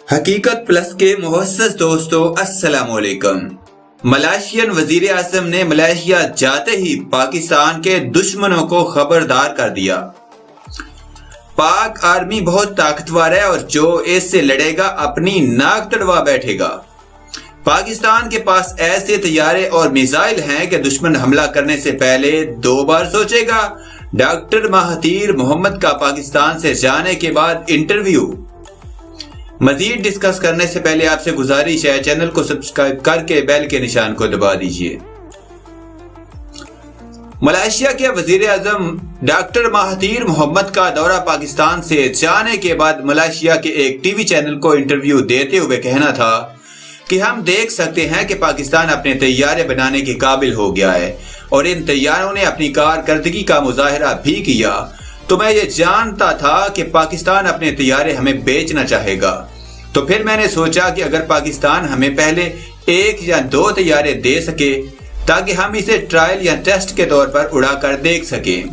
حقیقت پلس کے محسس دوستو السلام علیکم۔ ملائیشین وزیر اعظم نے ملائیشیا جاتے ہی پاکستان کے دشمنوں کو خبردار کر دیا۔ پاک آرمی بہت طاقتور ہے اور جو اس سے لڑے گا اپنی ناک تڑوا بیٹھے گا۔ پاکستان کے پاس ایسے طیارے اور میزائل ہیں کہ دشمن حملہ کرنے سے پہلے 2 بار سوچے گا۔ ڈاکٹر مہاتیر محمد کا پاکستان سے جانے کے بعد انٹرویو۔ مزید ڈسکس کرنے سے پہلے آپ سے گزارش ہے چینل کو سبسکرائب کر کے بیل کے نشان کو دبا دیجئے۔ ملائیشیا کے وزیر اعظم ڈاکٹر مہاتیر محمد کا دورہ پاکستان سے جانے کے بعد ملائیشیا کے ایک ٹی وی چینل کو انٹرویو دیتے ہوئے کہنا تھا کہ ہم دیکھ سکتے ہیں کہ پاکستان اپنے طیارے بنانے کے قابل ہو گیا ہے اور ان طیاروں نے اپنی کارکردگی کا مظاہرہ بھی کیا، تو میں یہ جانتا تھا کہ پاکستان اپنے طیارے ہمیں بیچنا چاہے گا۔ تو پھر میں نے سوچا کہ اگر پاکستان ہمیں پہلے 1 یا 2 طیارے دے سکے تاکہ ہم اسے ٹرائل یا ٹیسٹ کے طور پر اڑا کر دیکھ سکیں۔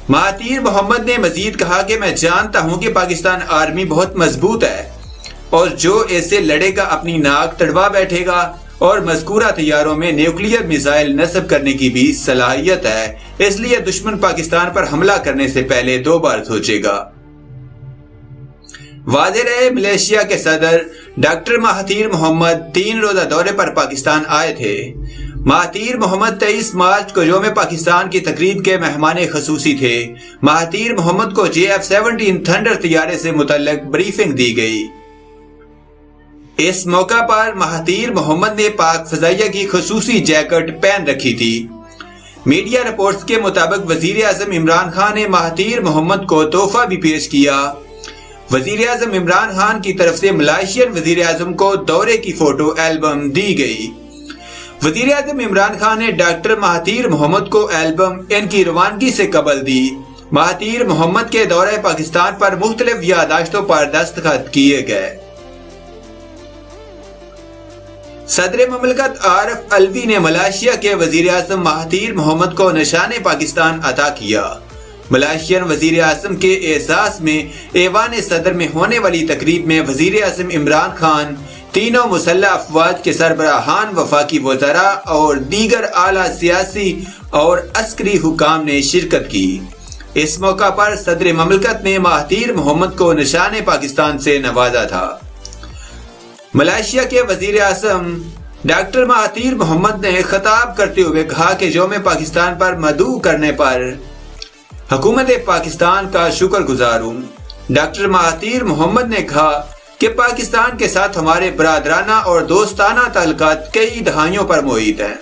مہاتیر محمد نے مزید کہا کہ میں جانتا ہوں کہ پاکستان آرمی بہت مضبوط ہے اور جو ایسے لڑے گا اپنی ناک تڑوا بیٹھے گا اور مذکورہ طیاروں میں نیوکلیئر میزائل نصب کرنے کی بھی صلاحیت ہے، اس لیے دشمن پاکستان پر حملہ کرنے سے پہلے 2 بار سوچے گا۔ واضح رہے ملائیشیا کے صدر ڈاکٹر مہاتیر محمد 3 روزہ دورے پر پاکستان آئے تھے۔ مہاتیر محمد 23 مارچ کو یوم پاکستان کی تقریب کے مہمان خصوصی تھے۔ مہاتیر محمد کو JF-17 تھنڈر طیارے سے متعلق بریفنگ دی گئی۔ اس موقع پر مہاتیر محمد نے پاک فضائیہ کی خصوصی جیکٹ پہن رکھی تھی۔ میڈیا رپورٹس کے مطابق وزیر اعظم عمران خان نے مہاتیر محمد کو تحفہ بھی پیش کیا۔ وزیر اعظم عمران خان کی طرف سے ملائیشین وزیر اعظم کو دورے کی فوٹو ایلبم دی گئی۔ وزیر اعظم عمران خان نے ڈاکٹر مہاتیر محمد کو ایلبم ان کی روانگی سے قبل دی۔ مہاتیر محمد کے دورہ پاکستان پر مختلف یادداشتوں پر دستخط کیے گئے۔ صدر مملکت عارف علوی نے ملائیشیا کے وزیر اعظم مہاتیر محمد کو نشان پاکستان عطا کیا۔ ملائیشین وزیر اعظم کے اعزاز میں ایوان صدر میں ہونے والی تقریب میں وزیر اعظم عمران خان، تینوں مسلح افواج کے سربراہان، وفاقی وزراء اور دیگر اعلیٰ سیاسی اور عسکری حکام نے شرکت کی۔ اس موقع پر صدر مملکت نے مہاتیر محمد کو نشان پاکستان سے نوازا تھا۔ ملائیشیا کے وزیر اعظم ڈاکٹر مہاتیر محمد نے خطاب کرتے ہوئے کہا کہ یوم پاکستان پر مدعو کرنے پر حکومت پاکستان کا شکر گزار ہوں۔ ڈاکٹر مہاتیر محمد نے کہا کہ پاکستان کے ساتھ ہمارے برادرانہ اور دوستانہ تعلقات کئی دہائیوں پر محیط ہیں۔